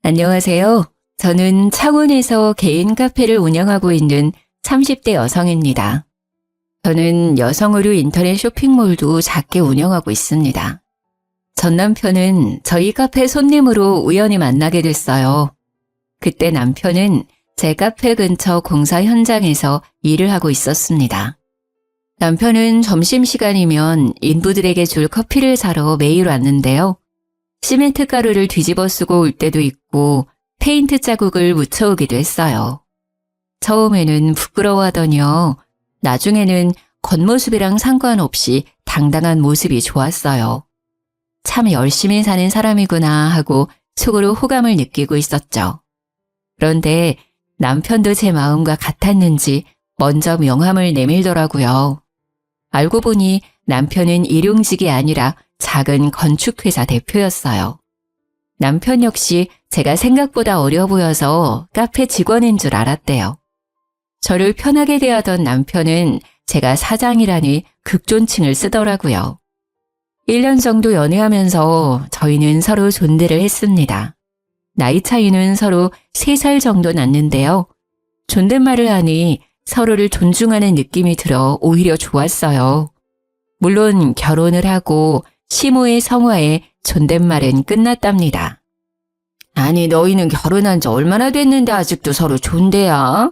안녕하세요. 저는 창원에서 개인 카페를 운영하고 있는 30대 여성입니다. 저는 여성 의류 인터넷 쇼핑몰도 작게 운영하고 있습니다. 전 남편은 저희 카페 손님으로 우연히 만나게 됐어요. 그때 남편은 제 카페 근처 공사 현장에서 일을 하고 있었습니다. 남편은 점심시간이면 인부들에게 줄 커피를 사러 매일 왔는데요. 시멘트 가루를 뒤집어 쓰고 올 때도 있고 페인트 자국을 묻혀오기도 했어요. 처음에는 부끄러워하더니요. 나중에는 겉모습이랑 상관없이 당당한 모습이 좋았어요. 참 열심히 사는 사람이구나 하고 속으로 호감을 느끼고 있었죠. 그런데 남편도 제 마음과 같았는지 먼저 명함을 내밀더라고요. 알고 보니 남편은 일용직이 아니라 작은 건축회사 대표였어요. 남편 역시 제가 생각보다 어려 보여서 카페 직원인 줄 알았대요. 저를 편하게 대하던 남편은 제가 사장이라니 극존칭을 쓰더라고요. 1년 정도 연애하면서 저희는 서로 존대를 했습니다. 나이 차이는 서로 3살 정도 났는데요. 존댓말을 하니 서로를 존중하는 느낌이 들어 오히려 좋았어요. 물론 결혼을 하고 시모의 성화에 존댓말은 끝났답니다. 아니, 너희는 결혼한 지 얼마나 됐는데 아직도 서로 존대야?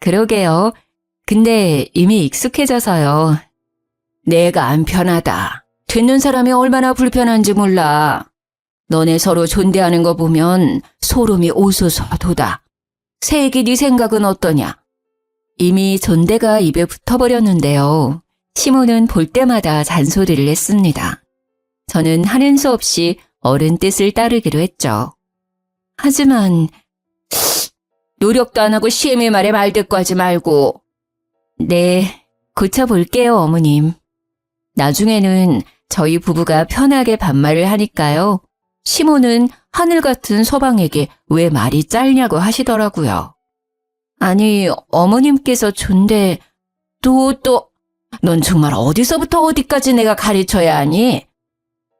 그러게요. 근데 이미 익숙해져서요. 내가 안 편하다. 듣는 사람이 얼마나 불편한지 몰라. 너네 서로 존대하는 거 보면 소름이 오소서 돋아. 새애기 네 생각은 어떠냐? 이미 존대가 입에 붙어버렸는데요. 시모는 볼 때마다 잔소리를 했습니다. 저는 하는 수 없이 어른 뜻을 따르기로 했죠. 하지만 노력도 안 하고 시애미 말에 말대꾸하지 말고. 네, 고쳐볼게요, 어머님. 나중에는 저희 부부가 편하게 반말을 하니까요. 시모는 하늘 같은 서방에게 왜 말이 짧냐고 하시더라고요. 아니, 어머님께서 존대, 넌 정말 어디서부터 어디까지 내가 가르쳐야 하니?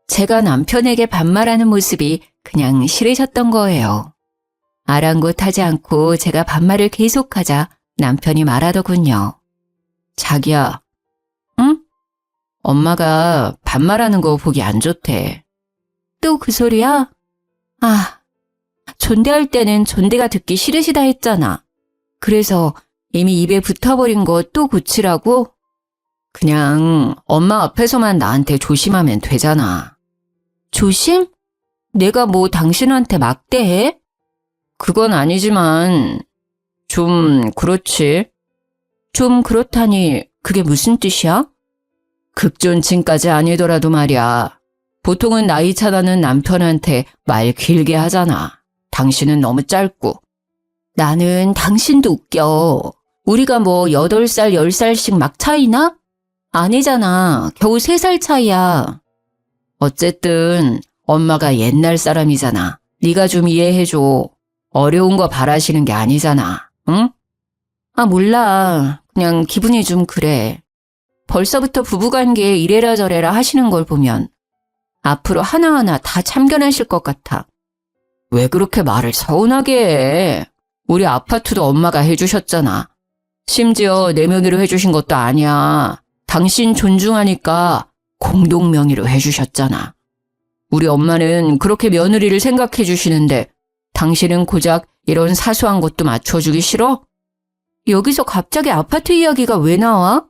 제가 남편에게 반말하는 모습이 그냥 싫으셨던 거예요. 아랑곳하지 않고 제가 반말을 계속하자 남편이 말하더군요. 자기야, 응? 엄마가 반말하는 거 보기 안 좋대. 또 그 소리야? 아, 존대할 때는 존대가 듣기 싫으시다 했잖아. 그래서 이미 입에 붙어버린 거 또 고치라고? 그냥 엄마 앞에서만 나한테 조심하면 되잖아. 조심? 내가 뭐 당신한테 막대해? 그건 아니지만 좀 그렇지. 좀 그렇다니 그게 무슨 뜻이야? 극존칭까지 아니더라도 말이야. 보통은 나이 차나는 남편한테 말 길게 하잖아. 당신은 너무 짧고. 나는 당신도 웃겨. 우리가 뭐 8살, 10살씩 막 차이나? 아니잖아. 겨우 3살 차이야. 어쨌든 엄마가 옛날 사람이잖아. 네가 좀 이해해줘. 어려운 거 바라시는 게 아니잖아. 응? 아, 몰라. 그냥 기분이 좀 그래. 벌써부터 부부관계에 이래라 저래라 하시는 걸 보면 앞으로 하나하나 다 참견하실 것 같아. 왜 그렇게 말을 서운하게 해? 우리 아파트도 엄마가 해주셨잖아. 심지어 내 명의로 해주신 것도 아니야. 당신 존중하니까 공동 명의로 해주셨잖아. 우리 엄마는 그렇게 며느리를 생각해 주시는데 당신은 고작 이런 사소한 것도 맞춰주기 싫어? 여기서 갑자기 아파트 이야기가 왜 나와?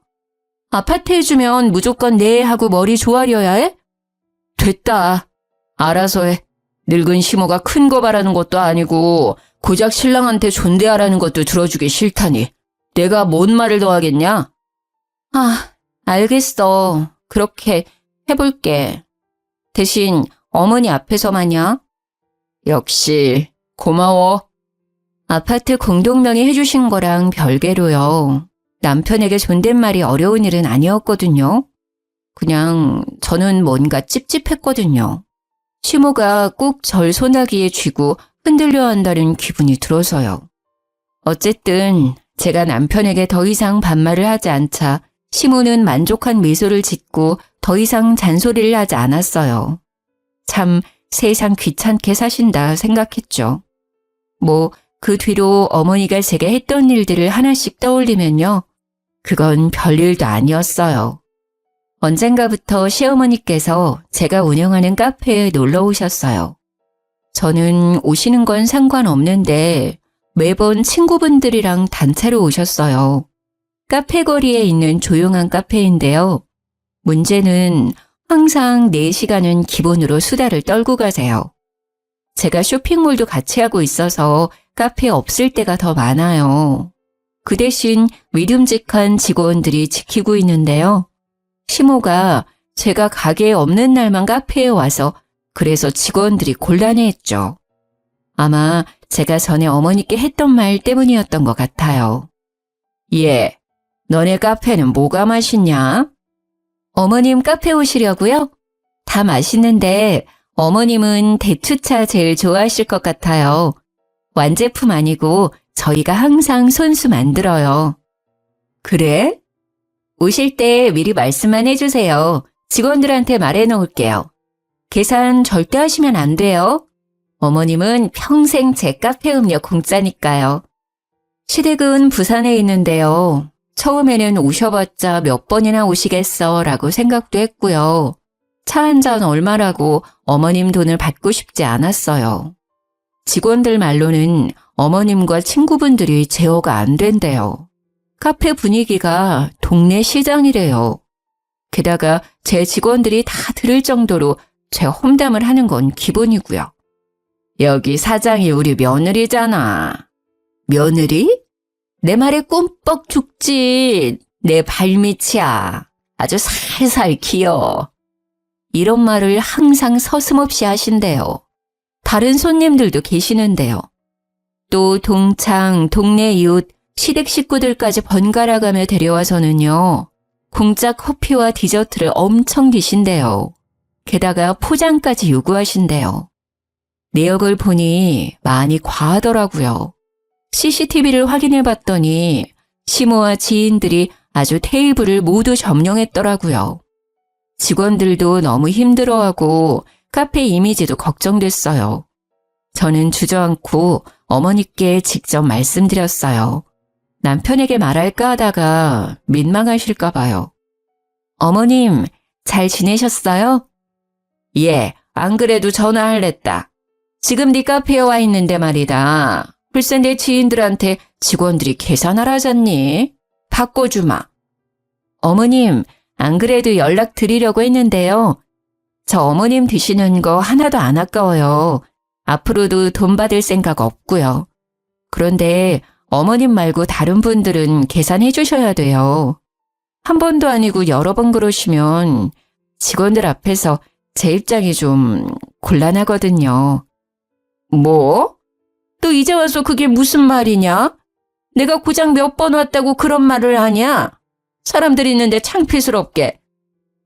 아파트 해주면 무조건 네 하고 머리 조아려야 해? 됐다. 알아서 해. 늙은 시모가 큰 거 바라는 것도 아니고 고작 신랑한테 존대하라는 것도 들어주기 싫다니. 내가 뭔 말을 더 하겠냐? 아, 알겠어. 그렇게 해볼게. 대신 어머니 앞에서만요. 역시 고마워. 아파트 공동명의 해주신 거랑 별개로요. 남편에게 존댓말이 어려운 일은 아니었거든요. 그냥 저는 뭔가 찝찝했거든요. 시모가 꼭 절 소나기에 쥐고 흔들려 한다는 기분이 들어서요. 어쨌든 제가 남편에게 더 이상 반말을 하지 않자 시모는 만족한 미소를 짓고 더 이상 잔소리를 하지 않았어요. 참 세상 귀찮게 사신다 생각했죠. 그 뒤로 어머니가 제게 했던 일들을 하나씩 떠올리면요. 그건 별일도 아니었어요. 언젠가부터 시어머니께서 제가 운영하는 카페에 놀러 오셨어요. 저는 오시는 건 상관없는데 매번 친구분들이랑 단체로 오셨어요. 카페 거리에 있는 조용한 카페인데요. 문제는 항상 4시간은 기본으로 수다를 떨고 가세요. 제가 쇼핑몰도 같이 하고 있어서 카페에 없을 때가 더 많아요. 그 대신 믿음직한 직원들이 지키고 있는데요. 시모가 제가 가게에 없는 날만 카페에 와서 그래서 직원들이 곤란해했죠. 아마 제가 전에 어머니께 했던 말 때문이었던 것 같아요. 예, 너네 카페는 뭐가 맛있냐? 어머님 카페 오시려고요? 다 맛있는데 어머님은 대추차 제일 좋아하실 것 같아요. 완제품 아니고 저희가 항상 손수 만들어요. 그래? 오실 때 미리 말씀만 해주세요. 직원들한테 말해놓을게요. 계산 절대 하시면 안 돼요. 어머님은 평생 제 카페 음료 공짜니까요. 시댁은 부산에 있는데요. 처음에는 오셔봤자 몇 번이나 오시겠어 라고 생각도 했고요. 차 한 잔 얼마라고 어머님 돈을 받고 싶지 않았어요. 직원들 말로는 어머님과 친구분들이 제어가 안 된대요. 카페 분위기가 동네 시장이래요. 게다가 제 직원들이 다 들을 정도로 제 험담을 하는 건 기본이고요. 여기 사장이 우리 며느리잖아. 며느리? 내 말에 꿈뻑 죽지. 내 발밑이야. 아주 살살 기어. 이런 말을 항상 서슴없이 하신대요. 다른 손님들도 계시는데요. 또 동창, 동네 이웃, 시댁 식구들까지 번갈아 가며 데려와서는요. 공짜 커피와 디저트를 엄청 드신대요. 게다가 포장까지 요구하신대요. 내역을 보니 많이 과하더라고요. CCTV를 확인해 봤더니 시모와 지인들이 아주 테이블을 모두 점령했더라고요. 직원들도 너무 힘들어하고 카페 이미지도 걱정됐어요. 저는 주저앉고 어머니께 직접 말씀드렸어요. 남편에게 말할까 하다가 민망하실까 봐요. 어머님, 잘 지내셨어요? 예, 안 그래도 전화할랬다. 지금 네 카페에 와 있는데 말이다. 글쎄 내 지인들한테 직원들이 계산하라잖니? 바꿔주마. 어머님, 안 그래도 연락 드리려고 했는데요. 저 어머님 드시는 거 하나도 안 아까워요. 앞으로도 돈 받을 생각 없고요. 그런데 어머님 말고 다른 분들은 계산해 주셔야 돼요. 한 번도 아니고 여러 번 그러시면 직원들 앞에서 제 입장이 좀 곤란하거든요. 뭐? 또 이제 와서 그게 무슨 말이냐? 내가 고작 몇 번 왔다고 그런 말을 하냐? 사람들 있는데 창피스럽게.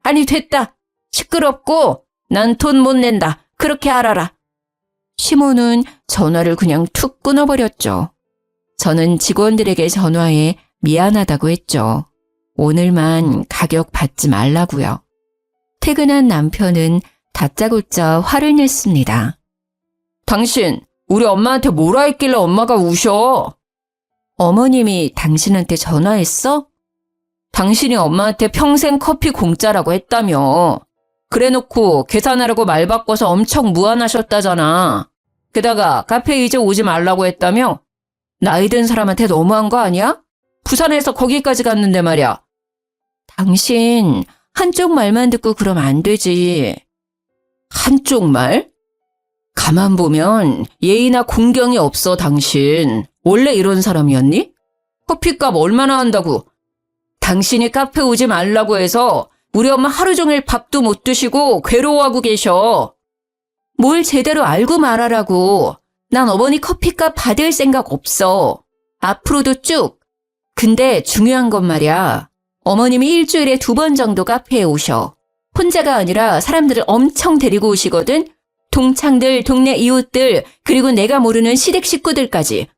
아니 됐다. 시끄럽고 난 돈 못 낸다. 그렇게 알아라. 시모는 전화를 그냥 툭 끊어버렸죠. 저는 직원들에게 전화해 미안하다고 했죠. 오늘만 가격 받지 말라고요. 퇴근한 남편은 다짜고짜 화를 냈습니다. 당신 우리 엄마한테 뭐라 했길래 엄마가 우셔? 어머님이 당신한테 전화했어? 당신이 엄마한테 평생 커피 공짜라고 했다며. 그래놓고 계산하라고 말 바꿔서 엄청 무안하셨다잖아. 게다가 카페에 이제 오지 말라고 했다며? 나이 든 사람한테 너무한 거 아니야? 부산에서 거기까지 갔는데 말이야. 당신 한쪽 말만 듣고 그러면 안 되지. 한쪽 말? 가만 보면 예의나 공경이 없어 당신. 원래 이런 사람이었니? 커피값 얼마나 한다고? 당신이 카페 오지 말라고 해서 우리 엄마 하루 종일 밥도 못 드시고 괴로워하고 계셔. 뭘 제대로 알고 말하라고. 난 어머니 커피값 받을 생각 없어. 앞으로도 쭉. 근데 중요한 건 말이야. 어머님이 일주일에 2번 정도 카페에 오셔. 혼자가 아니라 사람들을 엄청 데리고 오시거든. 동창들, 동네 이웃들, 그리고 내가 모르는 시댁 식구들까지.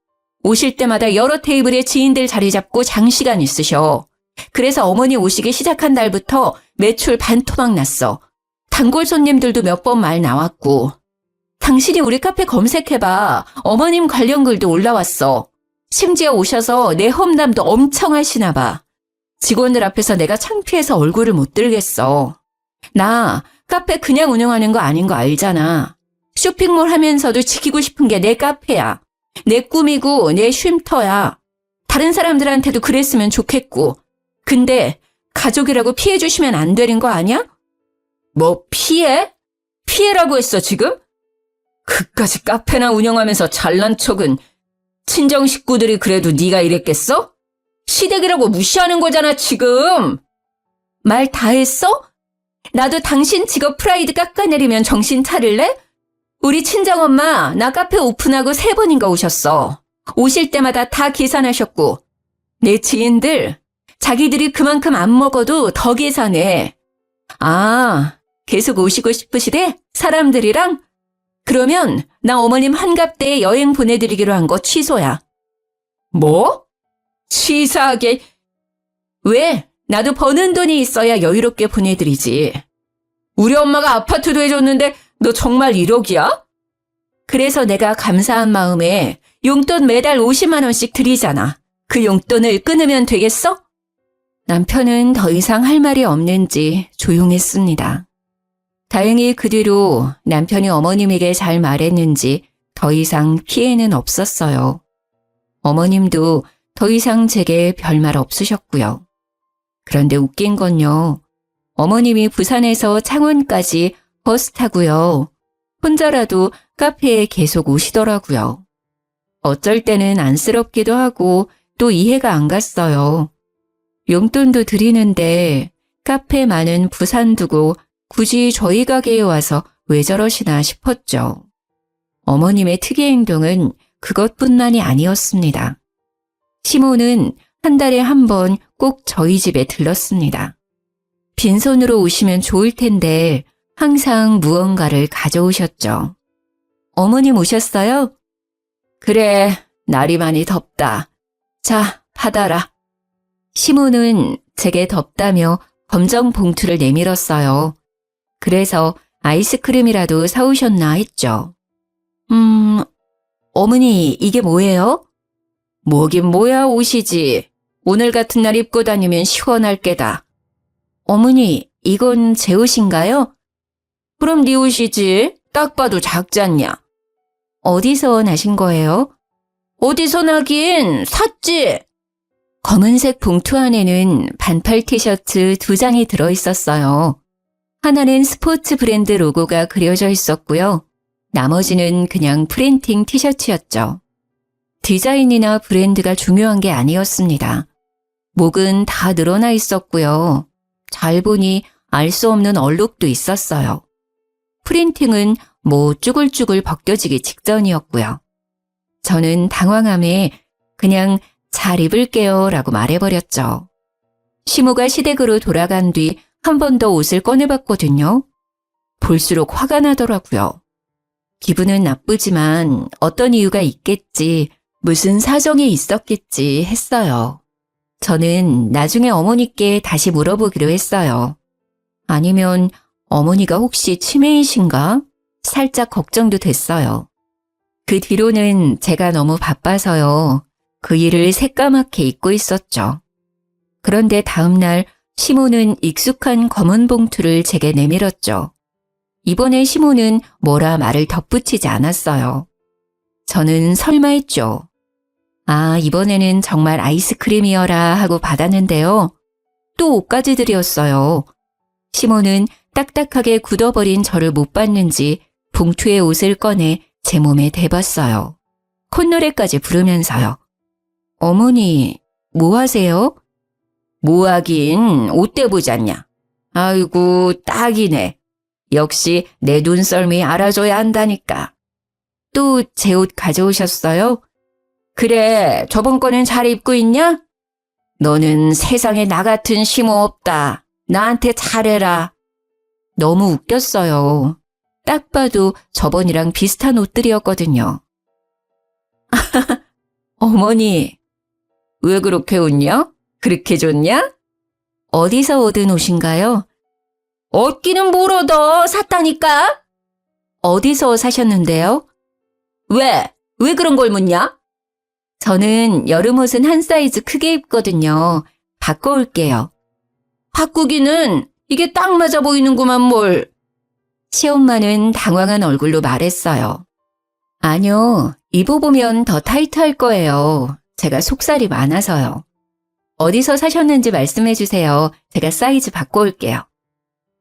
오실 때마다 여러 테이블에 지인들 자리 잡고 장시간 있으셔. 그래서 어머니 오시기 시작한 날부터 매출 반토막 났어. 단골 손님들도 몇 번 말 나왔고. 당신이 우리 카페 검색해봐. 어머님 관련 글도 올라왔어. 심지어 오셔서 내 험담도 엄청 하시나 봐. 직원들 앞에서 내가 창피해서 얼굴을 못 들겠어. 나 카페 그냥 운영하는 거 아닌 거 알잖아. 쇼핑몰 하면서도 지키고 싶은 게 내 카페야. 내 꿈이고 내 쉼터야. 다른 사람들한테도 그랬으면 좋겠고. 근데 가족이라고 피해 주시면 안 되는 거 아니야? 뭐 피해? 피해라고 했어 지금? 그까지 카페나 운영하면서 잘난 척은 친정 식구들이 그래도 네가 이랬겠어? 시댁이라고 무시하는 거잖아 지금. 말 다 했어? 나도 당신 직업 프라이드 깎아내리면 정신 차릴래? 우리 친정엄마 나 카페 오픈하고 3번인가 오셨어. 오실 때마다 다 계산하셨고 내 지인들 자기들이 그만큼 안 먹어도 더 계산해. 아, 계속 오시고 싶으시대? 사람들이랑? 그러면 나 어머님 한갑대에 여행 보내드리기로 한 거 취소야. 뭐? 치사하게. 왜? 나도 버는 돈이 있어야 여유롭게 보내드리지. 우리 엄마가 아파트도 해줬는데 너 정말 1억이야? 그래서 내가 감사한 마음에 용돈 매달 50만 원씩 드리잖아. 그 용돈을 끊으면 되겠어? 남편은 더 이상 할 말이 없는지 조용했습니다. 다행히 그 뒤로 남편이 어머님에게 잘 말했는지 더 이상 피해는 없었어요. 어머님도 더 이상 제게 별말 없으셨고요. 그런데 웃긴 건요. 어머님이 부산에서 창원까지 버스 타고요. 혼자라도 카페에 계속 오시더라고요. 어쩔 때는 안쓰럽기도 하고 또 이해가 안 갔어요. 용돈도 드리는데 카페 많은 부산 두고 굳이 저희 가게에 와서 왜 저러시나 싶었죠. 어머님의 특이 행동은 그것뿐만이 아니었습니다. 시모는 한 달에 한 번 꼭 저희 집에 들렀습니다. 빈손으로 오시면 좋을 텐데 항상 무언가를 가져오셨죠. 어머님 오셨어요? 그래, 날이 많이 덥다. 자, 받아라. 시모는 제게 덥다며 검정 봉투를 내밀었어요. 그래서 아이스크림이라도 사오셨나 했죠. 어머니, 이게 뭐예요? 뭐긴 뭐야, 옷이지. 오늘 같은 날 입고 다니면 시원할 게다. 어머니, 이건 제 옷인가요? 그럼 네 옷이지. 딱 봐도 작지 않냐? 어디서 나신 거예요? 어디서 나긴 샀지. 검은색 봉투 안에는 반팔 티셔츠 2장이 들어있었어요. 하나는 스포츠 브랜드 로고가 그려져 있었고요. 나머지는 그냥 프린팅 티셔츠였죠. 디자인이나 브랜드가 중요한 게 아니었습니다. 목은 다 늘어나 있었고요. 잘 보니 알 수 없는 얼룩도 있었어요. 프린팅은 뭐 쭈글쭈글 벗겨지기 직전이었고요. 저는 당황함에 그냥 잘 입을게요 라고 말해버렸죠. 시모가 시댁으로 돌아간 뒤 한 번 더 옷을 꺼내봤거든요. 볼수록 화가 나더라고요. 기분은 나쁘지만 어떤 이유가 있겠지, 무슨 사정이 있었겠지 했어요. 저는 나중에 어머니께 다시 물어보기로 했어요. 아니면 어머니가 혹시 치매이신가? 살짝 걱정도 됐어요. 그 뒤로는 제가 너무 바빠서요. 그 일을 새까맣게 잊고 있었죠. 그런데 다음날 시모는 익숙한 검은 봉투를 제게 내밀었죠. 이번에 시모는 뭐라 말을 덧붙이지 않았어요. 저는 설마 했죠. 아, 이번에는 정말 아이스크림이어라 하고 받았는데요. 또 옷까지 드렸어요. 시모는 딱딱하게 굳어버린 저를 못 봤는지 봉투에 옷을 꺼내 제 몸에 대봤어요. 콧노래까지 부르면서요. 어머니, 뭐 하세요? 뭐 하긴 옷대 보지 않냐. 아이고, 딱이네. 역시 내 눈썰미 알아줘야 한다니까. 또 제 옷 가져오셨어요? 그래, 저번 거는 잘 입고 있냐? 너는 세상에 나 같은 시모 없다. 나한테 잘해라. 너무 웃겼어요. 딱 봐도 저번이랑 비슷한 옷들이었거든요. 어머니, 왜 그렇게 웃냐? 그렇게 좋냐? 어디서 얻은 옷인가요? 얻기는 뭘 얻어? 샀다니까? 어디서 사셨는데요? 왜? 왜 그런 걸 묻냐? 저는 여름옷은 한 사이즈 크게 입거든요. 바꿔올게요. 바꾸기는 이게 딱 맞아 보이는구만 뭘. 시엄마는 당황한 얼굴로 말했어요. 아니요, 입어보면 더 타이트할 거예요. 제가 속살이 많아서요. 어디서 사셨는지 말씀해 주세요. 제가 사이즈 바꿔올게요.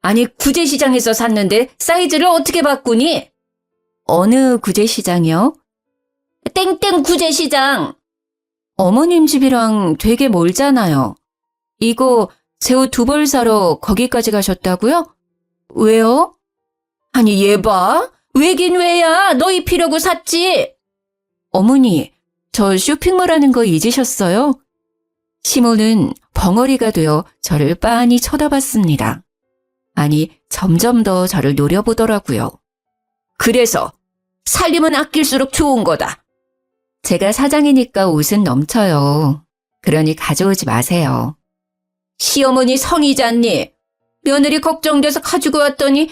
아니, 구제시장에서 샀는데 사이즈를 어떻게 바꾸니? 어느 구제시장이요? 땡땡 구제시장. 어머님 집이랑 되게 멀잖아요. 이거 제 옷 2벌 사러 거기까지 가셨다고요? 왜요? 아니, 얘 봐. 왜긴 왜야. 너 입히려고 샀지. 어머니, 저 쇼핑몰 하는 거 잊으셨어요? 시모는 벙어리가 되어 저를 빤히 쳐다봤습니다. 아니, 점점 더 저를 노려보더라고요. 그래서 살림은 아낄수록 좋은 거다. 제가 사장이니까 옷은 넘쳐요. 그러니 가져오지 마세요. 시어머니 성의잖니. 며느리 걱정돼서 가지고 왔더니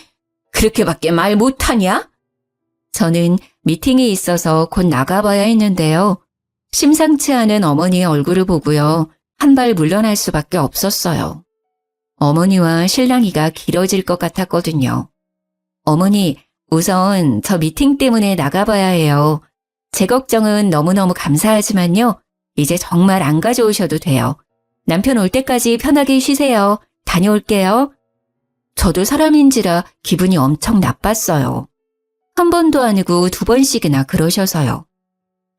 그렇게밖에 말 못하냐? 저는 미팅이 있어서 곧 나가봐야 했는데요. 심상치 않은 어머니의 얼굴을 보고요. 한 발 물러날 수밖에 없었어요. 어머니와 실랑이가 길어질 것 같았거든요. 어머니, 우선 저 미팅 때문에 나가봐야 해요. 제 걱정은 너무너무 감사하지만요. 이제 정말 안 가져오셔도 돼요. 남편 올 때까지 편하게 쉬세요. 다녀올게요. 저도 사람인지라 기분이 엄청 나빴어요. 한 번도 아니고 2번씩이나 그러셔서요.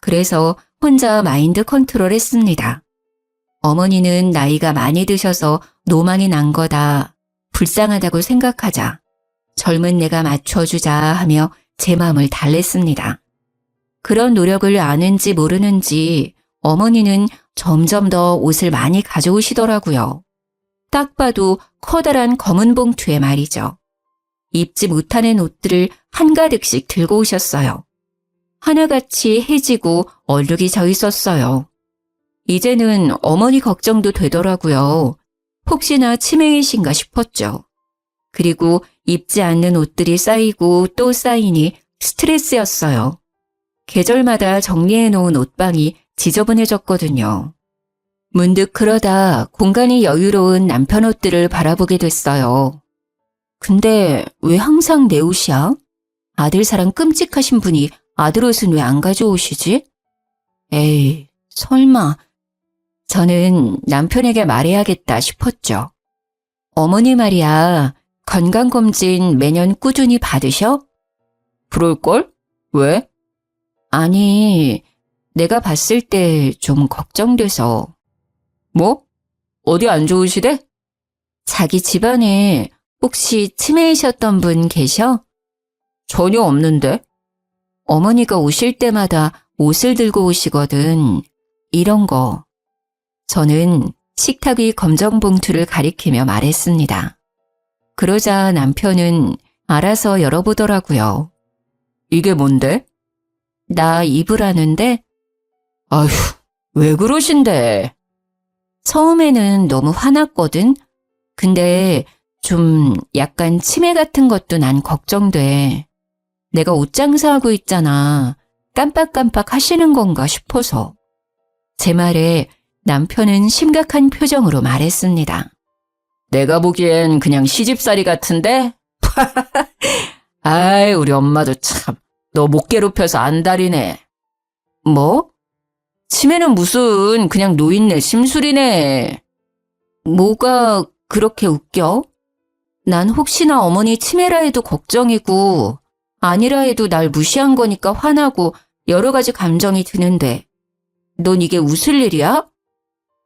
그래서 혼자 마인드 컨트롤 했습니다. 어머니는 나이가 많이 드셔서 노망이 난 거다. 불쌍하다고 생각하자. 젊은 내가 맞춰주자 하며 제 마음을 달랬습니다. 그런 노력을 아는지 모르는지 어머니는 점점 더 옷을 많이 가져오시더라고요. 딱 봐도 커다란 검은 봉투에 말이죠. 입지 못하는 옷들을 한가득씩 들고 오셨어요. 하나같이 해지고 얼룩이 져 있었어요. 이제는 어머니 걱정도 되더라고요. 혹시나 치매이신가 싶었죠. 그리고 입지 않는 옷들이 쌓이고 또 쌓이니 스트레스였어요. 계절마다 정리해 놓은 옷방이 지저분해졌거든요. 문득 그러다 공간이 여유로운 남편 옷들을 바라보게 됐어요. 근데 왜 항상 내 옷이야? 아들 사랑 끔찍하신 분이 아들 옷은 왜 안 가져오시지? 에이, 설마. 저는 남편에게 말해야겠다 싶었죠. 어머니 말이야, 건강검진 매년 꾸준히 받으셔? 그럴걸? 왜? 아니, 내가 봤을 때 좀 걱정돼서. 뭐? 어디 안 좋으시대? 자기 집안에 혹시 치매이셨던 분 계셔? 전혀 없는데. 어머니가 오실 때마다 옷을 들고 오시거든. 이런 거. 저는 식탁 위 검정 봉투를 가리키며 말했습니다. 그러자 남편은 알아서 열어보더라고요. 이게 뭔데? 나 입으라는데? 아휴, 왜 그러신데? 처음에는 너무 화났거든? 근데 좀 약간 치매 같은 것도 난 걱정돼. 내가 옷 장사하고 있잖아. 깜빡깜빡 하시는 건가 싶어서. 제 말에 남편은 심각한 표정으로 말했습니다. 내가 보기엔 그냥 시집살이 같은데? 아이, 우리 엄마도 참, 너 못 괴롭혀서 안달이네. 뭐? 치매는 무슨 그냥 노인네 심술이네. 뭐가 그렇게 웃겨? 난 혹시나 어머니 치매라 해도 걱정이고 아니라 해도 날 무시한 거니까 화나고 여러 가지 감정이 드는데 넌 이게 웃을 일이야?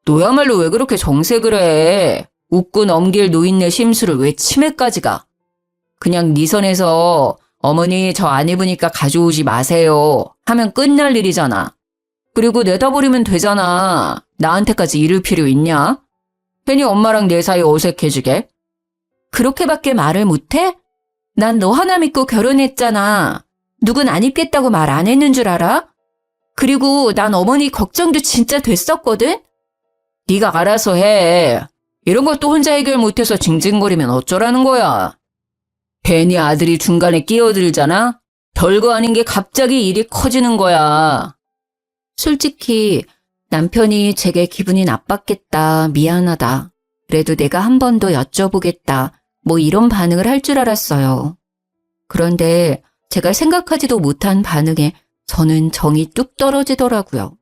너야말로 왜 그렇게 정색을 해? 웃고 넘길 노인네 심술을 왜 치매까지 가? 그냥 네 선에서 어머니 저 안 입으니까 가져오지 마세요 하면 끝날 일이잖아. 그리고 내다버리면 되잖아. 나한테까지 이를 필요 있냐? 괜히 엄마랑 내 사이 어색해지게. 그렇게밖에 말을 못해? 난 너 하나 믿고 결혼했잖아. 누군 안 입겠다고 말 안 했는 줄 알아? 그리고 난 어머니 걱정도 진짜 됐었거든? 네가 알아서 해. 이런 것도 혼자 해결 못해서 징징거리면 어쩌라는 거야. 괜히 아들이 중간에 끼어들잖아? 별거 아닌 게 갑자기 일이 커지는 거야. 솔직히 남편이 제게 기분이 나빴겠다, 미안하다. 그래도 내가 한 번 더 여쭤보겠다, 뭐 이런 반응을 할 줄 알았어요. 그런데 제가 생각하지도 못한 반응에 저는 정이 뚝 떨어지더라고요.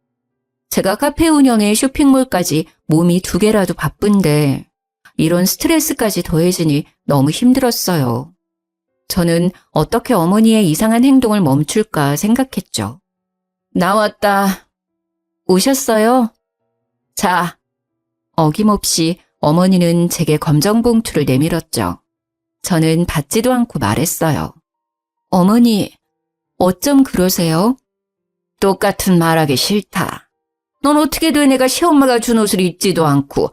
제가 카페 운영에 쇼핑몰까지 몸이 2개라도 바쁜데 이런 스트레스까지 더해지니 너무 힘들었어요. 저는 어떻게 어머니의 이상한 행동을 멈출까 생각했죠. 나왔다. 오셨어요? 자, 어김없이 어머니는 제게 검정 봉투를 내밀었죠. 저는 받지도 않고 말했어요. 어머니, 어쩜 그러세요? 똑같은 말하기 싫다. 넌 어떻게 돼 내가 시엄마가 준 옷을 입지도 않고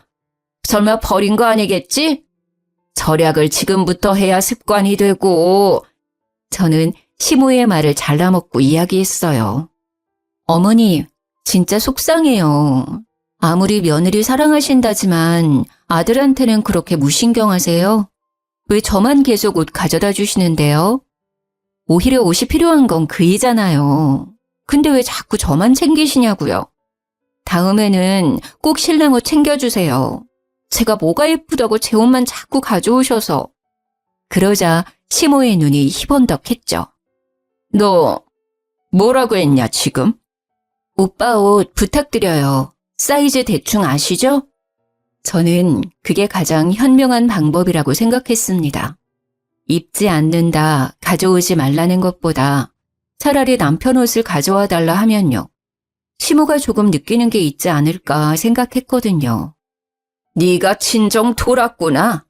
설마 버린 거 아니겠지? 절약을 지금부터 해야 습관이 되고. 저는 시모의 말을 잘라먹고 이야기했어요. 어머니, 진짜 속상해요. 아무리 며느리 사랑하신다지만 아들한테는 그렇게 무신경하세요? 왜 저만 계속 옷 가져다 주시는데요? 오히려 옷이 필요한 건 그이잖아요. 근데 왜 자꾸 저만 챙기시냐고요? 다음에는 꼭 신랑 옷 챙겨주세요. 제가 뭐가 예쁘다고 제 옷만 자꾸 가져오셔서. 그러자 시모의 눈이 희번덕했죠. 너 뭐라고 했냐 지금? 오빠 옷 부탁드려요. 사이즈 대충 아시죠? 저는 그게 가장 현명한 방법이라고 생각했습니다. 입지 않는다, 가져오지 말라는 것보다 차라리 남편 옷을 가져와 달라 하면요. 시모가 조금 느끼는 게 있지 않을까 생각했거든요. 네가 친정 돌았구나.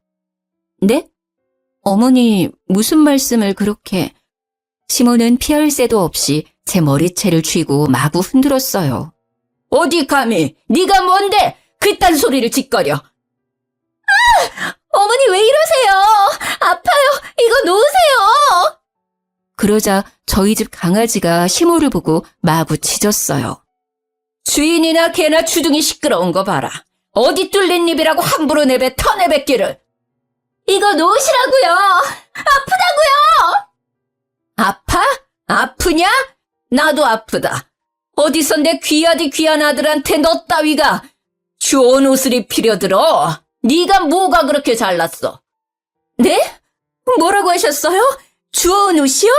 네? 어머니, 무슨 말씀을 그렇게... 시모는 피할 새도 없이 제 머리채를 쥐고 마구 흔들었어요. 어디 감히, 네가 뭔데 그딴 소리를 짓거려. 어머니 왜 이러세요? 아파요. 이거 놓으세요. 그러자 저희 집 강아지가 시모를 보고 마구 짖었어요. 주인이나 개나 주둥이 시끄러운 거 봐라. 어디 뚫린 입이라고 함부로 터내뱉기를. 이거 놓으시라고요. 아프다고요. 아파? 아프냐? 나도 아프다. 어디서 내 귀하디 귀한 아들한테 너 따위가 좋은 옷을 입히려 들어. 네가 뭐가 그렇게 잘났어? 네? 뭐라고 하셨어요? 주워온 옷이요?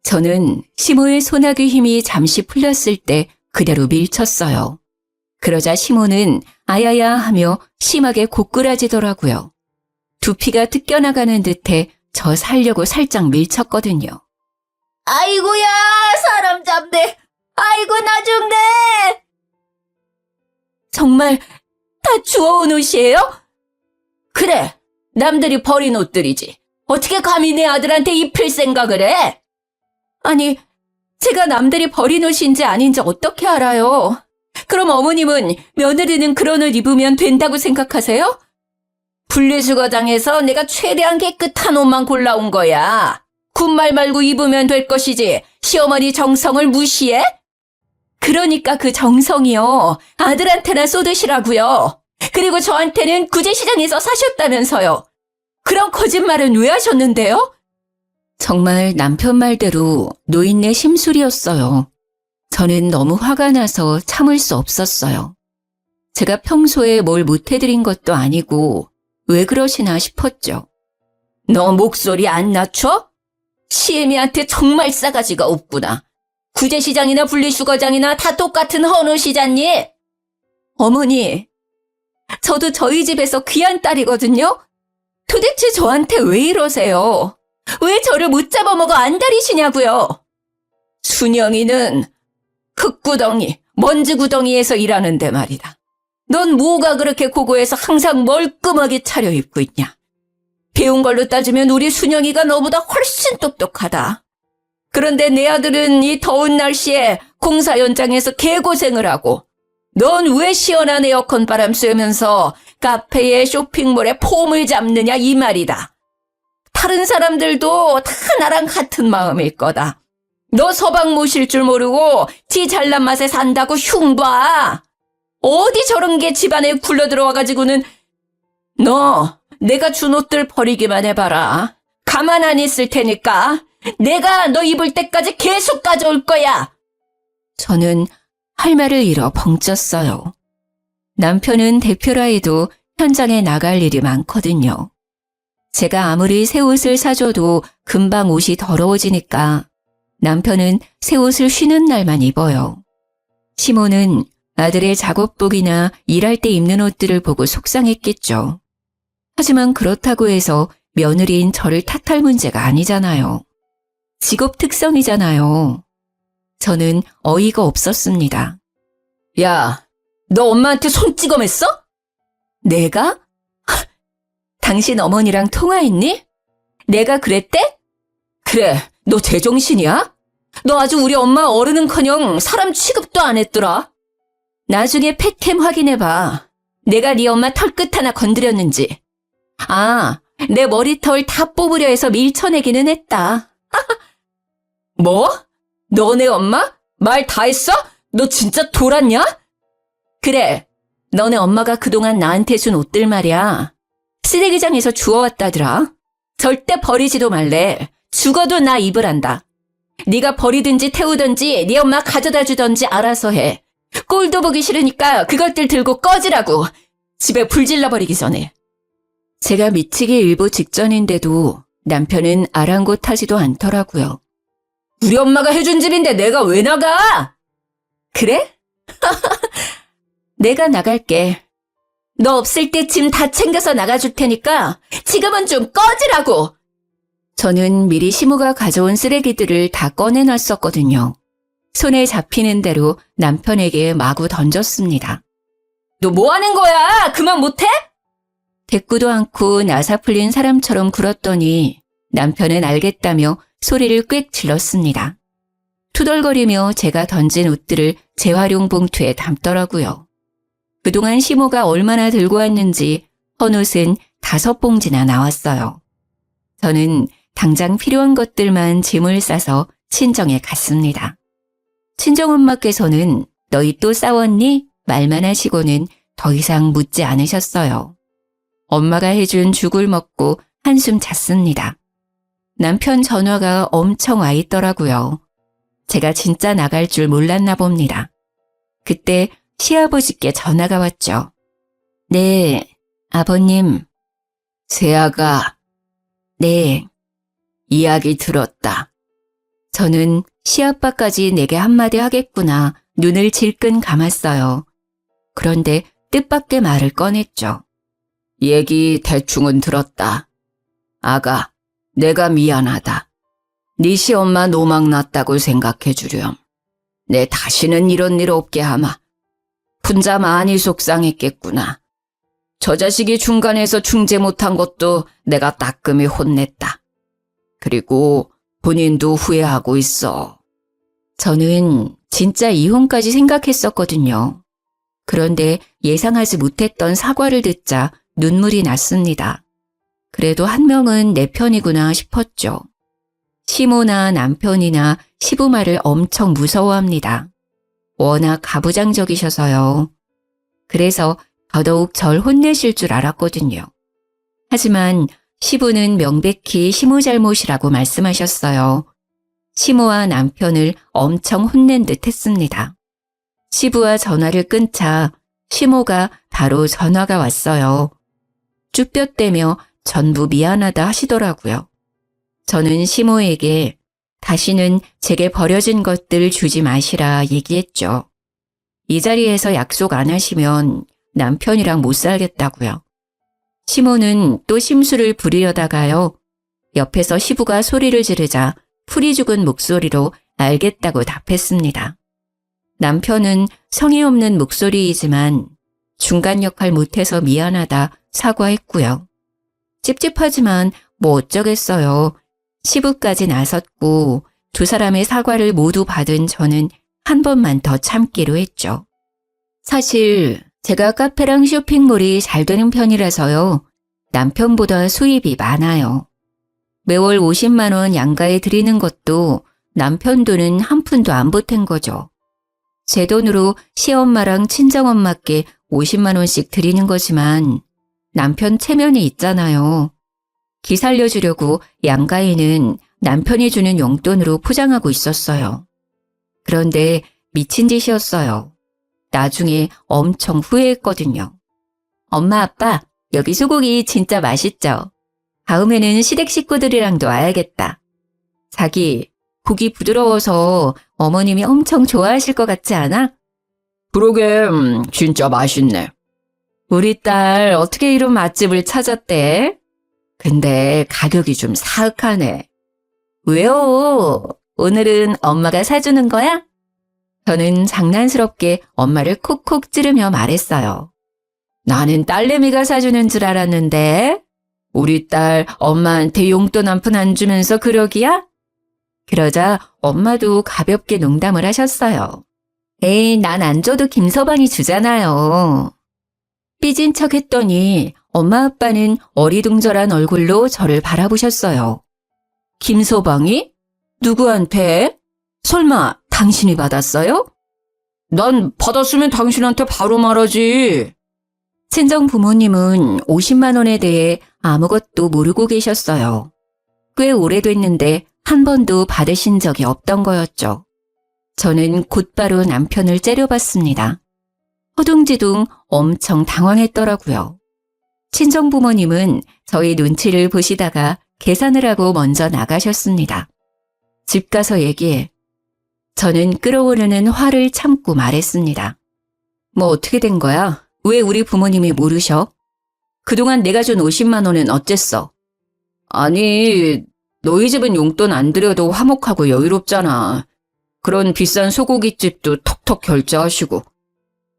저는 시모의 소나기 힘이 잠시 풀렸을 때 그대로 밀쳤어요. 그러자 시모는 아야야 하며 심하게 고꾸라지더라고요. 두피가 뜯겨나가는 듯해 저 살려고 살짝 밀쳤거든요. 아이고야, 사람 잡네. 아이고, 나 죽네. 정말 다 주워온 옷이에요? 그래, 남들이 버린 옷들이지. 어떻게 감히 내 아들한테 입힐 생각을 해? 아니, 제가 남들이 버린 옷인지 아닌지 어떻게 알아요? 그럼 어머님은 며느리는 그런 옷 입으면 된다고 생각하세요? 분리수거장에서 내가 최대한 깨끗한 옷만 골라온 거야. 군말 말고 입으면 될 것이지 시어머니 정성을 무시해? 그러니까 그 정성이요. 아들한테나 쏟으시라고요. 그리고 저한테는 구제시장에서 사셨다면서요. 그런 거짓말은 왜 하셨는데요? 정말 남편 말대로 노인네 심술이었어요. 저는 너무 화가 나서 참을 수 없었어요. 제가 평소에 뭘 못해드린 것도 아니고 왜 그러시나 싶었죠. 너 목소리 안 낮춰? 시애미한테 정말 싸가지가 없구나. 구제시장이나 분리수거장이나 다 똑같은 헌옷이잖니? 어머니, 저도 저희 집에서 귀한 딸이거든요? 도대체 저한테 왜 이러세요? 왜 저를 못 잡아먹어 안달이시냐고요? 순영이는 흙구덩이, 먼지구덩이에서 일하는데 말이다. 넌 뭐가 그렇게 고고해서 항상 멀끔하게 차려입고 있냐? 배운 걸로 따지면 우리 순영이가 너보다 훨씬 똑똑하다. 그런데 내 아들은 이 더운 날씨에 공사 현장에서 개고생을 하고 넌 왜 시원한 에어컨 바람 쐬면서 카페에 쇼핑몰에 폼을 잡느냐 이 말이다. 다른 사람들도 다 나랑 같은 마음일 거다. 너 서방 모실 줄 모르고 지 잘난 맛에 산다고 흉봐. 어디 저런 게 집안에 굴러 들어와가지고는 너 내가 준 옷들 버리기만 해봐라. 가만 안 있을 테니까 내가 너 입을 때까지 계속 가져올 거야. 저는 할 말을 잃어 벙쪘어요. 남편은 대표라 해도 현장에 나갈 일이 많거든요. 제가 아무리 새 옷을 사줘도 금방 옷이 더러워지니까 남편은 새 옷을 쉬는 날만 입어요. 시모는 아들의 작업복이나 일할 때 입는 옷들을 보고 속상했겠죠. 하지만 그렇다고 해서 며느리인 저를 탓할 문제가 아니잖아요. 직업 특성이잖아요. 저는 어이가 없었습니다. 야, 너 엄마한테 손찌검했어? 내가? 당신 어머니랑 통화했니? 내가 그랬대? 그래, 너 제정신이야? 너 아주 우리 엄마 어른은커녕 사람 취급도 안 했더라. 나중에 팩캠 확인해봐. 내가 네 엄마 털끝 하나 건드렸는지. 아, 내 머리털 다 뽑으려 해서 밀쳐내기는 했다. 뭐? 너네 엄마? 말 다 했어? 너 진짜 돌았냐? 그래, 너네 엄마가 그동안 나한테 준 옷들 말이야. 쓰레기장에서 주워왔다더라. 절대 버리지도 말래. 죽어도 나 입으란다. 네가 버리든지 태우든지 네 엄마 가져다 주든지 알아서 해. 꼴도 보기 싫으니까 그것들 들고 꺼지라고. 집에 불 질러버리기 전에. 제가 미치기 일보 직전인데도 남편은 아랑곳하지도 않더라고요. 우리 엄마가 해준 집인데 내가 왜 나가? 그래? 내가 나갈게. 너 없을 때 짐 다 챙겨서 나가줄 테니까 지금은 좀 꺼지라고. 저는 미리 시모가 가져온 쓰레기들을 다 꺼내놨었거든요. 손에 잡히는 대로 남편에게 마구 던졌습니다. 너 뭐 하는 거야? 그만 못해? 대꾸도 않고 나사 풀린 사람처럼 굴었더니 남편은 알겠다며 소리를 꽥 질렀습니다. 투덜거리며 제가 던진 옷들을 재활용 봉투에 담더라고요. 그동안 시모가 얼마나 들고 왔는지 헌옷은 5봉지나 나왔어요. 저는 당장 필요한 것들만 짐을 싸서 친정에 갔습니다. 친정엄마께서는 너희 또 싸웠니? 말만 하시고는 더 이상 묻지 않으셨어요. 엄마가 해준 죽을 먹고 한숨 잤습니다. 남편 전화가 엄청 와 있더라고요. 제가 진짜 나갈 줄 몰랐나 봅니다. 그때 시아버지께 전화가 왔죠. 네, 아버님. 세아가. 네. 이야기 들었다. 저는 시아빠까지 내게 한마디 하겠구나 눈을 질끈 감았어요. 그런데 뜻밖의 말을 꺼냈죠. 얘기 대충은 들었다. 아가, 내가 미안하다. 네 시엄마 노망 났다고 생각해 주렴. 내 다시는 이런 일 없게 하마. 혼자 많이 속상했겠구나. 저 자식이 중간에서 중재 못한 것도 내가 따끔히 혼냈다. 그리고 본인도 후회하고 있어. 저는 진짜 이혼까지 생각했었거든요. 그런데 예상하지 못했던 사과를 듣자 눈물이 났습니다. 그래도 한 명은 내 편이구나 싶었죠. 시모나 남편이나 시부 말을 엄청 무서워합니다. 워낙 가부장적이셔서요. 그래서 더더욱 절 혼내실 줄 알았거든요. 하지만 시부는 명백히 시모 잘못이라고 말씀하셨어요. 시모와 남편을 엄청 혼낸 듯 했습니다. 시부와 전화를 끊자 시모가 바로 전화가 왔어요. 쭈뼛대며 전부 미안하다 하시더라고요. 저는 시모에게 다시는 제게 버려진 것들 주지 마시라 얘기했죠. 이 자리에서 약속 안 하시면 남편이랑 못 살겠다고요. 시모는 또 심술을 부리려다가요. 옆에서 시부가 소리를 지르자 풀이 죽은 목소리로 알겠다고 답했습니다. 남편은 성의 없는 목소리이지만 중간 역할 못해서 미안하다 사과했고요. 찝찝하지만 뭐 어쩌겠어요. 시부까지 나섰고 두 사람의 사과를 모두 받은 저는 한 번만 더 참기로 했죠. 사실 제가 카페랑 쇼핑몰이 잘 되는 편이라서요. 남편보다 수입이 많아요. 매월 50만 원 양가에 드리는 것도 남편 돈은 한 푼도 안 보탠 거죠. 제 돈으로 시엄마랑 친정엄마께 50만 원씩 드리는 거지만 남편 체면이 있잖아요. 기 살려주려고 양가인은 남편이 주는 용돈으로 포장하고 있었어요. 그런데 미친 짓이었어요. 나중에 엄청 후회했거든요. 엄마, 아빠, 여기 소고기 진짜 맛있죠? 다음에는 시댁 식구들이랑도 와야겠다. 자기, 고기 부드러워서 어머님이 엄청 좋아하실 것 같지 않아? 그러게, 진짜 맛있네. 우리 딸 어떻게 이런 맛집을 찾았대? 근데 가격이 좀 사악하네. 왜요? 오늘은 엄마가 사주는 거야? 저는 장난스럽게 엄마를 콕콕 찌르며 말했어요. 나는 딸내미가 사주는 줄 알았는데 우리 딸 엄마한테 용돈 한 푼 안 주면서 그러기야? 그러자 엄마도 가볍게 농담을 하셨어요. 에이, 난 안 줘도 김서방이 주잖아요. 삐진 척 했더니 엄마 아빠는 어리둥절한 얼굴로 저를 바라보셨어요. 김서방이? 누구한테? 설마 당신이 받았어요? 난 받았으면 당신한테 바로 말하지. 친정 부모님은 50만 원에 대해 아무것도 모르고 계셨어요. 꽤 오래됐는데 한 번도 받으신 적이 없던 거였죠. 저는 곧바로 남편을 째려봤습니다. 허둥지둥 엄청 당황했더라고요. 친정 부모님은 저희 눈치를 보시다가 계산을 하고 먼저 나가셨습니다. 집 가서 얘기해. 저는 끓어오르는 화를 참고 말했습니다. 뭐 어떻게 된 거야? 왜 우리 부모님이 모르셔? 그동안 내가 준 50만 원은 어쨌어? 아니, 너희 집은 용돈 안 드려도 화목하고 여유롭잖아. 그런 비싼 소고기집도 턱턱 결제하시고.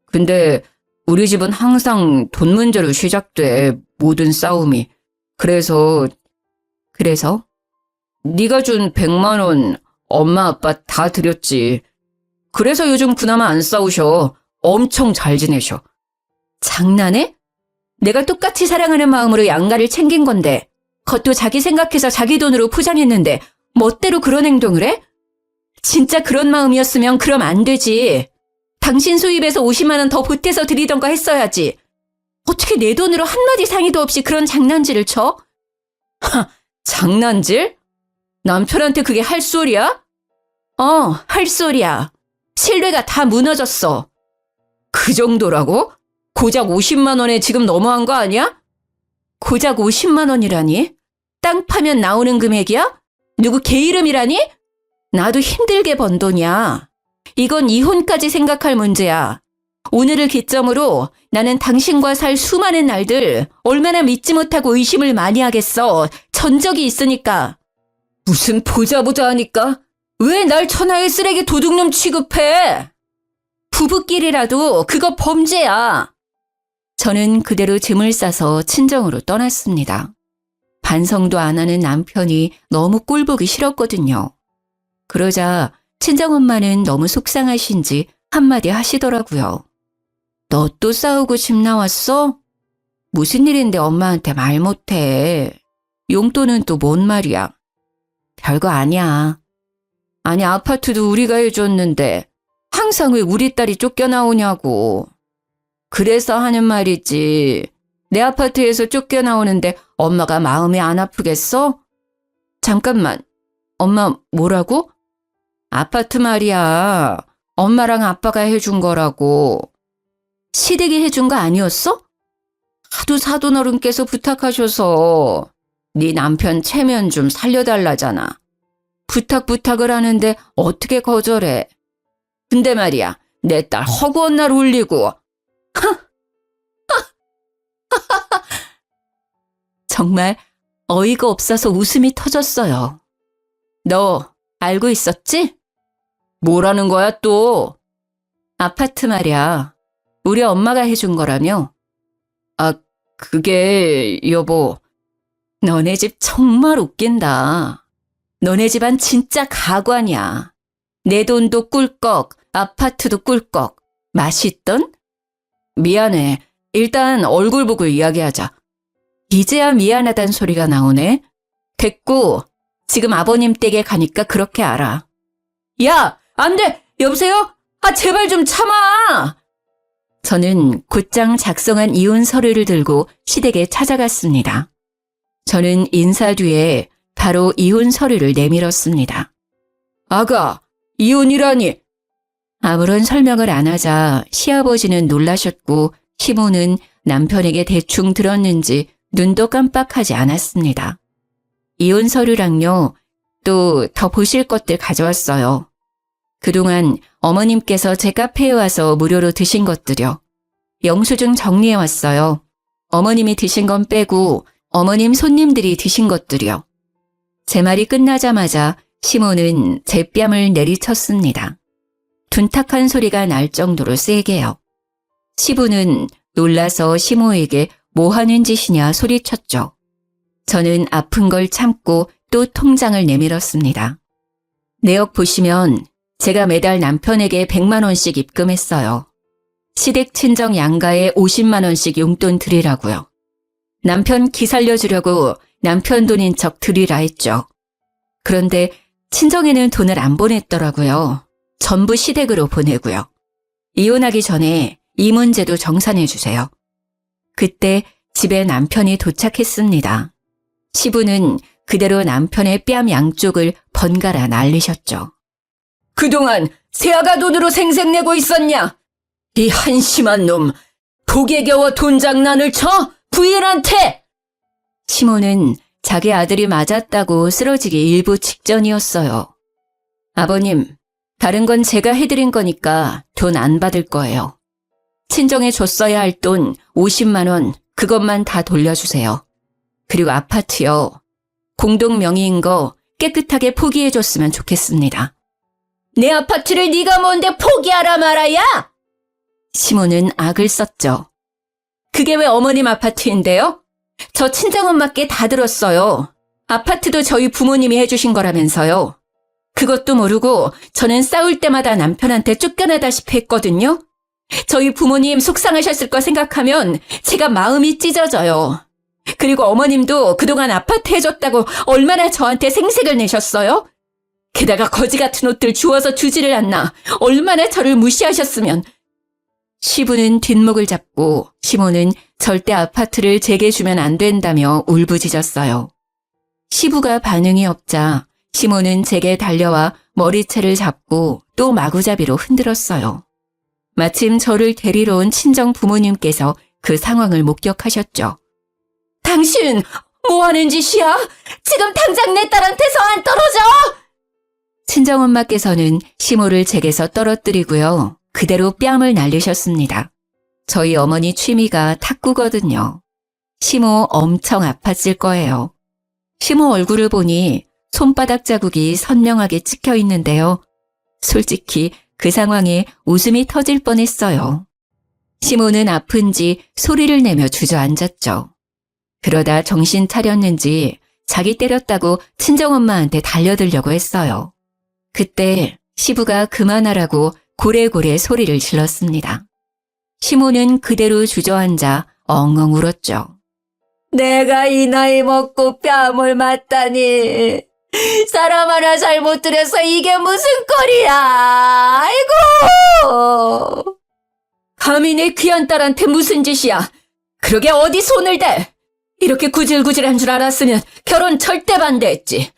근데 우리 집은 항상 돈 문제로 시작돼, 모든 싸움이. 그래서 네가 준 100만 원 엄마 아빠 다 드렸지. 그래서 요즘 그나마 안 싸우셔. 엄청 잘 지내셔. 장난해? 내가 똑같이 사랑하는 마음으로 양가를 챙긴 건데 그것도 자기 생각해서 자기 돈으로 포장했는데 멋대로 그런 행동을 해? 진짜 그런 마음이었으면 그럼 안 되지. 당신 수입에서 50만 원 더 보태서 드리던가 했어야지. 어떻게 내 돈으로 한마디 상의도 없이 그런 장난질을 쳐? 하, 장난질? 남편한테 그게 할 소리야? 할 소리야. 신뢰가 다 무너졌어. 그 정도라고? 고작 50만 원에 지금 너무한 거 아니야? 고작 50만 원이라니? 땅 파면 나오는 금액이야? 누구 개 이름이라니? 나도 힘들게 번 돈이야. 이건 이혼까지 생각할 문제야. 오늘을 기점으로 나는 당신과 살 수많은 날들 얼마나 믿지 못하고 의심을 많이 하겠어. 전적이 있으니까. 무슨 보자 하니까? 왜 날 천하의 쓰레기 도둑놈 취급해? 부부끼리라도 그거 범죄야. 저는 그대로 짐을 싸서 친정으로 떠났습니다. 반성도 안 하는 남편이 너무 꼴보기 싫었거든요. 그러자 친정엄마는 너무 속상하신지 한마디 하시더라고요. 너 또 싸우고 집 나왔어? 무슨 일인데 엄마한테 말 못해. 용돈은 또 뭔 말이야. 별거 아니야. 아니 아파트도 우리가 해줬는데 항상 왜 우리 딸이 쫓겨나오냐고. 그래서 하는 말이지. 내 아파트에서 쫓겨나오는데 엄마가 마음이 안 아프겠어? 잠깐만. 엄마 뭐라고? 아파트 말이야. 엄마랑 아빠가 해준 거라고. 시댁이 해준 거 아니었어? 하도 사돈 어른께서 부탁하셔서 네 남편 체면 좀 살려달라잖아. 부탁을 하는데 어떻게 거절해. 근데 말이야, 내 딸 허구한 날 울리고. 정말 어이가 없어서 웃음이 터졌어요. 너 알고 있었지? 뭐라는 거야 또? 아파트 말이야. 우리 엄마가 해준 거라며? 아, 그게 여보. 너네 집 정말 웃긴다. 너네 집안 진짜 가관이야. 내 돈도 꿀꺽, 아파트도 꿀꺽. 맛있던? 미안해. 일단 얼굴 보고 이야기하자. 이제야 미안하단 소리가 나오네. 됐고, 지금 아버님 댁에 가니까 그렇게 알아. 야, 안 돼! 여보세요? 아, 제발 좀 참아! 저는 곧장 작성한 이혼 서류를 들고 시댁에 찾아갔습니다. 저는 인사 뒤에 바로 이혼 서류를 내밀었습니다. 아가, 이혼이라니. 아무런 설명을 안 하자 시아버지는 놀라셨고 시모는 남편에게 대충 들었는지 눈도 깜빡하지 않았습니다. 이혼 서류랑요, 또 더 보실 것들 가져왔어요. 그동안 어머님께서 제 카페에 와서 무료로 드신 것들요. 영수증 정리해왔어요. 어머님이 드신 건 빼고 어머님 손님들이 드신 것들이요. 제 말이 끝나자마자 시모는 제 뺨을 내리쳤습니다. 둔탁한 소리가 날 정도로 세게요. 시부는 놀라서 시모에게 뭐 하는 짓이냐 소리쳤죠. 저는 아픈 걸 참고 또 통장을 내밀었습니다. 내역 보시면 제가 매달 남편에게 100만 원씩 입금했어요. 시댁 친정 양가에 50만 원씩 용돈 드리라고요. 남편 기 살려주려고 남편 돈인 척 드리라 했죠. 그런데 친정에는 돈을 안 보냈더라고요. 전부 시댁으로 보내고요. 이혼하기 전에 이 문제도 정산해 주세요. 그때 집에 남편이 도착했습니다. 시부는 그대로 남편의 뺨 양쪽을 번갈아 날리셨죠. 그동안 새아가 돈으로 생색내고 있었냐? 이 한심한 놈, 복에 겨워 돈 장난을 쳐? 부인한테! 시모는 자기 아들이 맞았다고 쓰러지기 일부 직전이었어요. 아버님, 다른 건 제가 해드린 거니까 돈 안 받을 거예요. 친정에 줬어야 할 돈 50만 원, 그것만 다 돌려주세요. 그리고 아파트요. 공동 명의인 거 깨끗하게 포기해줬으면 좋겠습니다. 내 아파트를 네가 뭔데 포기하라 말아야? 시모는 악을 썼죠. 그게 왜 어머님 아파트인데요? 저 친정엄마께 다 들었어요. 아파트도 저희 부모님이 해주신 거라면서요. 그것도 모르고 저는 싸울 때마다 남편한테 쫓겨나다시피 했거든요. 저희 부모님 속상하셨을 거 생각하면 제가 마음이 찢어져요. 그리고 어머님도 그동안 아파트 해줬다고 얼마나 저한테 생색을 내셨어요? 게다가 거지 같은 옷들 주워서 주지를 않나 얼마나 저를 무시하셨으면. 시부는 뒷목을 잡고 시모는 절대 아파트를 제게 주면 안 된다며 울부짖었어요. 시부가 반응이 없자 시모는 제게 달려와 머리채를 잡고 또 마구잡이로 흔들었어요. 마침 저를 데리러 온 친정 부모님께서 그 상황을 목격하셨죠. 당신 뭐 하는 짓이야? 지금 당장 내 딸한테서 안 떨어져! 친정엄마께서는 시모를 제게서 떨어뜨리고요. 그대로 뺨을 날리셨습니다. 저희 어머니 취미가 탁구거든요. 시모 엄청 아팠을 거예요. 시모 얼굴을 보니 손바닥 자국이 선명하게 찍혀 있는데요. 솔직히 그 상황에 웃음이 터질 뻔했어요. 시모는 아픈지 소리를 내며 주저앉았죠. 그러다 정신 차렸는지 자기 때렸다고 친정엄마한테 달려들려고 했어요. 그때 시부가 그만하라고 고래고래 소리를 질렀습니다. 시모는 그대로 주저앉아 엉엉 울었죠. 내가 이 나이 먹고 뺨을 맞다니. 사람 하나 잘못 들여서 이게 무슨 꼴이야. 아이고. 감히 내 귀한 딸한테 무슨 짓이야. 그러게 어디 손을 대. 이렇게 구질구질한 줄 알았으면 결혼 절대 반대했지.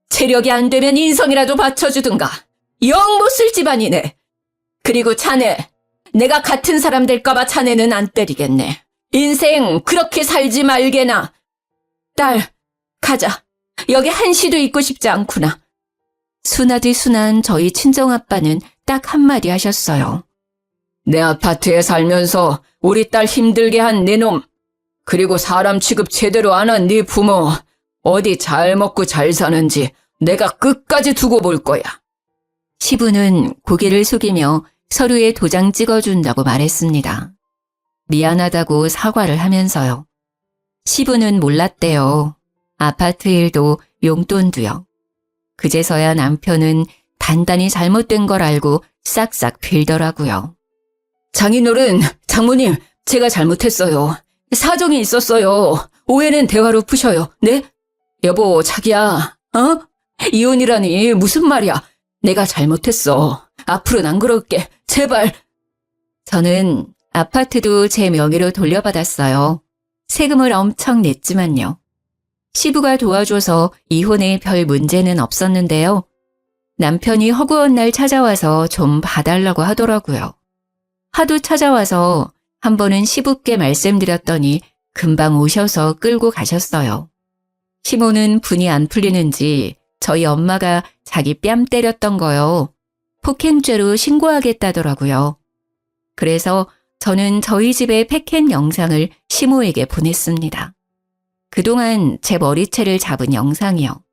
체력이 안 되면 인성이라도 받쳐주든가. 영 못 쓸 집안이네. 그리고 자네, 내가 같은 사람 될까봐 자네는 안 때리겠네. 인생 그렇게 살지 말게나. 딸, 가자. 여기 한시도 있고 싶지 않구나. 순하디 순한 저희 친정아빠는 딱 한마디 하셨어요. 내 아파트에 살면서 우리 딸 힘들게 한 네 놈, 그리고 사람 취급 제대로 안 한 네 부모, 어디 잘 먹고 잘 사는지 내가 끝까지 두고 볼 거야. 시부는 고개를 숙이며 서류에 도장 찍어준다고 말했습니다. 미안하다고 사과를 하면서요. 시부는 몰랐대요. 아파트 일도 용돈도요. 그제서야 남편은 단단히 잘못된 걸 알고 싹싹 빌더라고요. 장인어른, 장모님, 제가 잘못했어요. 사정이 있었어요. 오해는 대화로 푸셔요. 네? 여보, 자기야, 이혼이라니 무슨 말이야. 내가 잘못했어. 앞으로는 안 그럴게. 제발. 저는 아파트도 제 명의로 돌려받았어요. 세금을 엄청 냈지만요. 시부가 도와줘서 이혼에 별 문제는 없었는데요. 남편이 허구한 날 찾아와서 좀 봐달라고 하더라고요. 하도 찾아와서 한 번은 시부께 말씀드렸더니 금방 오셔서 끌고 가셨어요. 시모는 분이 안 풀리는지 저희 엄마가 자기 뺨 때렸던 거요. 폭행죄로 신고하겠다더라고요. 그래서 저는 저희 집의 패켄 영상을 시모에게 보냈습니다. 그동안 제 머리채를 잡은 영상이요.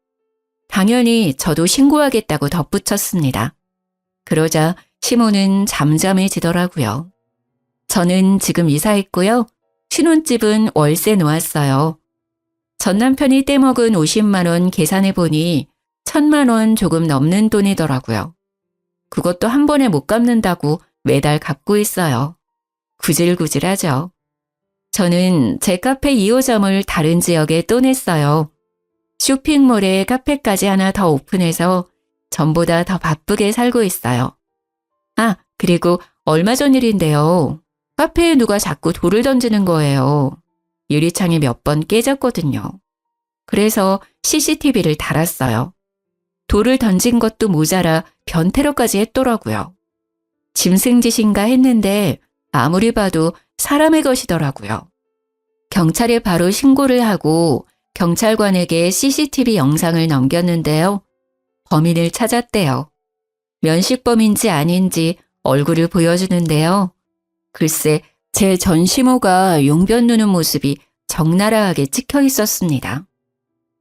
당연히 저도 신고하겠다고 덧붙였습니다. 그러자 시모는 잠잠해지더라고요. 저는 지금 이사했고요. 신혼집은 월세 놓았어요. 전 남편이 떼먹은 50만 원 계산해보니 1,000만 원 조금 넘는 돈이더라고요. 그것도 한 번에 못 갚는다고 매달 갚고 있어요. 구질구질하죠. 저는 제 카페 2호점을 다른 지역에 또 냈어요. 쇼핑몰에 카페까지 하나 더 오픈해서 전보다 더 바쁘게 살고 있어요. 아, 그리고 얼마 전 일인데요. 카페에 누가 자꾸 돌을 던지는 거예요. 유리창이 몇 번 깨졌거든요. 그래서 CCTV를 달았어요. 돌을 던진 것도 모자라 변태로까지 했더라고요. 짐승짓인가 했는데 아무리 봐도 사람의 것이더라고요. 경찰에 바로 신고를 하고 경찰관에게 CCTV 영상을 넘겼는데요. 범인을 찾았대요. 면식범인지 아닌지 얼굴을 보여주는데요. 글쎄, 제 전시모가 용변 누는 모습이 적나라하게 찍혀 있었습니다.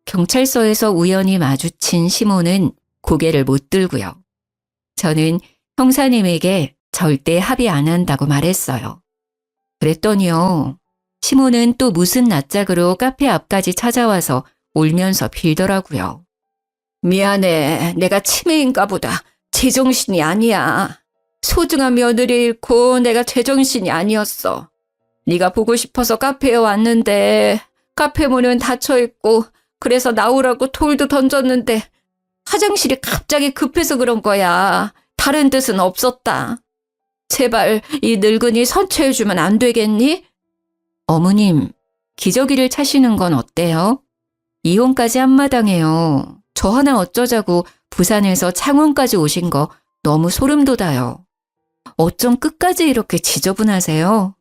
경찰서에서 우연히 마주친 시모는 고개를 못 들고요. 저는 형사님에게 절대 합의 안 한다고 말했어요. 그랬더니요. 시모는 또 무슨 낯짝으로 카페 앞까지 찾아와서 울면서 빌더라고요. 미안해. 내가 치매인가 보다. 제정신이 아니야. 소중한 며느리 잃고 내가 제정신이 아니었어. 네가 보고 싶어서 카페에 왔는데 카페 문은 닫혀있고 그래서 나오라고 돌도 던졌는데 화장실이 갑자기 급해서 그런 거야. 다른 뜻은 없었다. 제발 이 늙은이 선처해주면 안 되겠니? 어머님, 기저귀를 차시는 건 어때요? 이혼까지 한마당해요. 저 하나 어쩌자고 부산에서 창원까지 오신 거 너무 소름 돋아요. 어쩜 끝까지 이렇게 지저분하세요?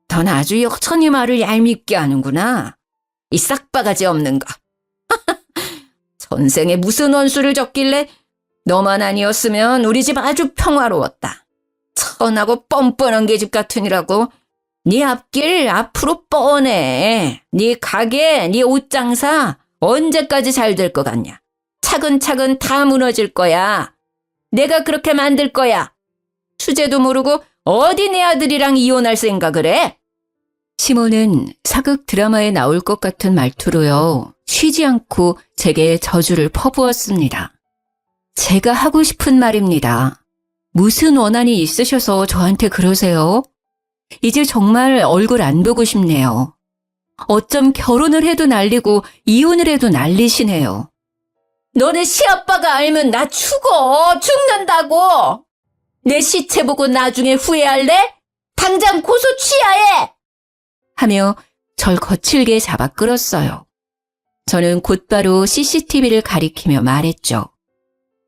넌 아주 여천히 말을 얄밉게 하는구나. 이 싹바가지 없는 거. 전생에 무슨 원수를 졌길래 너만 아니었으면 우리 집 아주 평화로웠다. 천하고 뻔뻔한 계집 같으니라고. 네 앞길 앞으로 뻔해. 네 가게, 네 옷장사 언제까지 잘 될 것 같냐. 차근차근 다 무너질 거야. 내가 그렇게 만들 거야. 수제도 모르고 어디 내 아들이랑 이혼할 생각을 해? 시모는 사극 드라마에 나올 것 같은 말투로요. 쉬지 않고 제게 저주를 퍼부었습니다. 제가 하고 싶은 말입니다. 무슨 원한이 있으셔서 저한테 그러세요? 이제 정말 얼굴 안 보고 싶네요. 어쩜 결혼을 해도 난리고 이혼을 해도 난리시네요. 너네 시아빠가 알면 나 죽는다고. 내 시체 보고 나중에 후회할래? 당장 고소 취하해! 하며 절 거칠게 잡아 끌었어요. 저는 곧바로 CCTV를 가리키며 말했죠.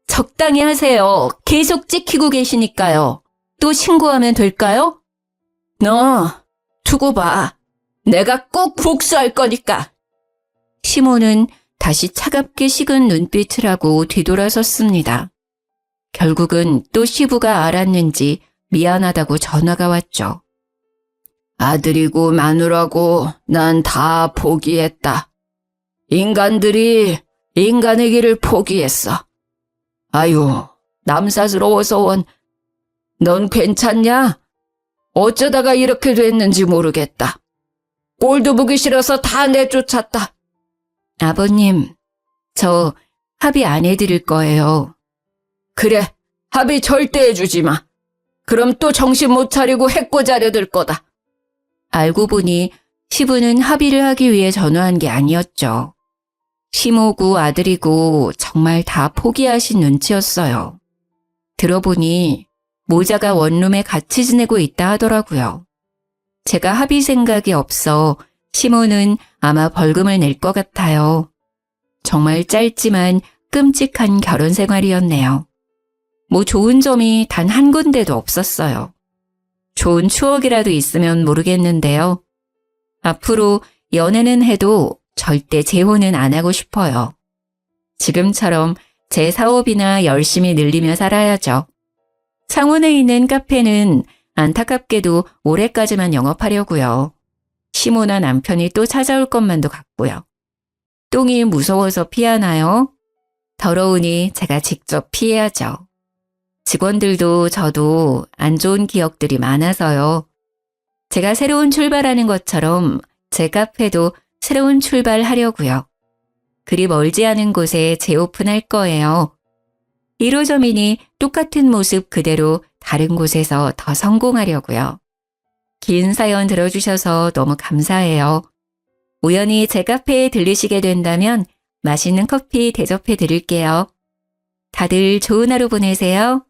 적당히 하세요. 계속 찍히고 계시니까요. 또 신고하면 될까요? 너 두고 봐. 내가 꼭 복수할 거니까. 시모는 다시 차갑게 식은 눈빛을 하고 뒤돌아섰습니다. 결국은 또 시부가 알았는지 미안하다고 전화가 왔죠. 아들이고 마누라고 난 다 포기했다. 인간들이 인간의 길을 포기했어. 아유, 남사스러워서 원. 넌 괜찮냐? 어쩌다가 이렇게 됐는지 모르겠다. 꼴도 보기 싫어서 다 내쫓았다. 아버님, 저 합의 안 해드릴 거예요. 그래, 합의 절대 해주지 마. 그럼 또 정신 못 차리고 해코자려들 거다. 알고 보니 시부는 합의를 하기 위해 전화한 게 아니었죠. 시모고 아들이고 정말 다 포기하신 눈치였어요. 들어보니 모자가 원룸에 같이 지내고 있다 하더라고요. 제가 합의 생각이 없어 시모는 아마 벌금을 낼 것 같아요. 정말 짧지만 끔찍한 결혼 생활이었네요. 뭐 좋은 점이 단 한 군데도 없었어요. 좋은 추억이라도 있으면 모르겠는데요. 앞으로 연애는 해도 절대 재혼은 안 하고 싶어요. 지금처럼 제 사업이나 열심히 늘리며 살아야죠. 창원에 있는 카페는 안타깝게도 올해까지만 영업하려고요. 시모나 남편이 또 찾아올 것만도 같고요. 똥이 무서워서 피하나요? 더러우니 제가 직접 피해야죠. 직원들도 저도 안 좋은 기억들이 많아서요. 제가 새로운 출발하는 것처럼 제 카페도 새로운 출발하려고요. 그리 멀지 않은 곳에 재오픈할 거예요. 1호점이니 똑같은 모습 그대로 다른 곳에서 더 성공하려고요. 긴 사연 들어주셔서 너무 감사해요. 우연히 제 카페에 들르시게 된다면 맛있는 커피 대접해 드릴게요. 다들 좋은 하루 보내세요.